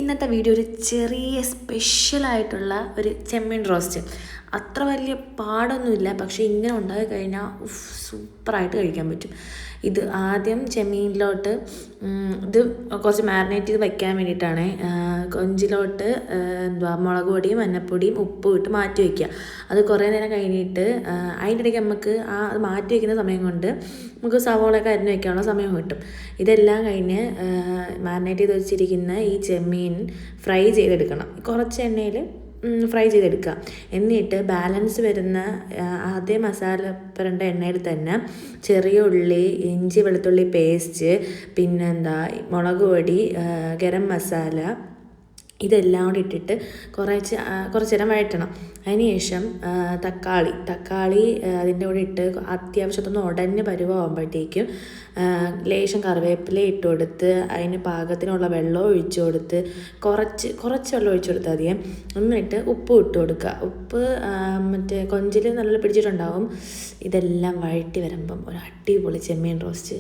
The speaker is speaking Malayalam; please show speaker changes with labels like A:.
A: ഇന്നത്തെ വീഡിയോ ഒരു ചെറിയ സ്പെഷ്യലായിട്ടുള്ള ഒരു ചെമ്മീൻ റോസ്റ്റ്. അത്ര വലിയ പാടൊന്നുമില്ല, പക്ഷേ ഇങ്ങനെ ഉണ്ടാക്കി കഴിഞ്ഞാൽ സൂപ്പറായിട്ട് കഴിക്കാൻ പറ്റും. ഇത് ആദ്യം ചെമ്മീനിലോട്ട് ഇത് കുറച്ച് മാരിനേറ്റ് ചെയ്ത് വയ്ക്കാൻ വേണ്ടിയിട്ടാണ്. കൊഞ്ചിലോട്ട് മുളക് പൊടിയും മഞ്ഞൾപ്പൊടിയും ഉപ്പും ഇട്ട് മാറ്റി വയ്ക്കുക. അത് കുറേ നേരം കഴിഞ്ഞിട്ട് അതിൻ്റെ ഇടയ്ക്ക് നമുക്ക് അത് മാറ്റി വയ്ക്കുന്ന സമയം കൊണ്ട് നമുക്ക് സവോളയൊക്കെ അരിഞ്ഞ് വയ്ക്കാനുള്ള സമയം കിട്ടും. ഇതെല്ലാം കഴിഞ്ഞ് മാരിനേറ്റ് ചെയ്ത് വെച്ചിരിക്കുന്ന ഈ ചെമ്മീൻ ഫ്രൈ ചെയ്തെടുക്കണം. കുറച്ച് എണ്ണയിൽ ഫ്രൈ ചെയ്തെടുക്കുക. എന്നിട്ട് ബാലൻസ് വരുന്ന അതേ മസാല പുരണ്ട എണ്ണയിൽ തന്നെ ചെറിയ ഉള്ളി, ഇഞ്ചി വെളുത്തുള്ളി പേസ്റ്റ്, മുളക് പൊടി, ഗരം മസാല ഇതെല്ലാം കൂടി ഇട്ടിട്ട് കുറച്ച് നേരം വഴറ്റണം. അതിന് ശേഷം തക്കാളി അതിൻ്റെ കൂടെ ഇട്ട് അത്യാവശ്യത്തൊന്ന് ഉടഞ്ഞ് പരുവാകുമ്പോഴത്തേക്കും ലേശം കറിവേപ്പില ഇട്ട് കൊടുത്ത് അതിന് പാകത്തിനുള്ള വെള്ളം ഒഴിച്ചു കൊടുത്ത് കുറച്ച് വെള്ളം ഒഴിച്ചു കൊടുത്താൽ മതിയെ. എന്നിട്ട് ഉപ്പ് ഇട്ട് കൊടുക്കുക. ഉപ്പ് കൊഞ്ചിൽ നല്ല പിടിച്ചിട്ടുണ്ടാവും. ഇതെല്ലാം വഴറ്റി വരുമ്പം ഒരു അടിപൊളി ചെമ്മീൻ റോസ്റ്റ്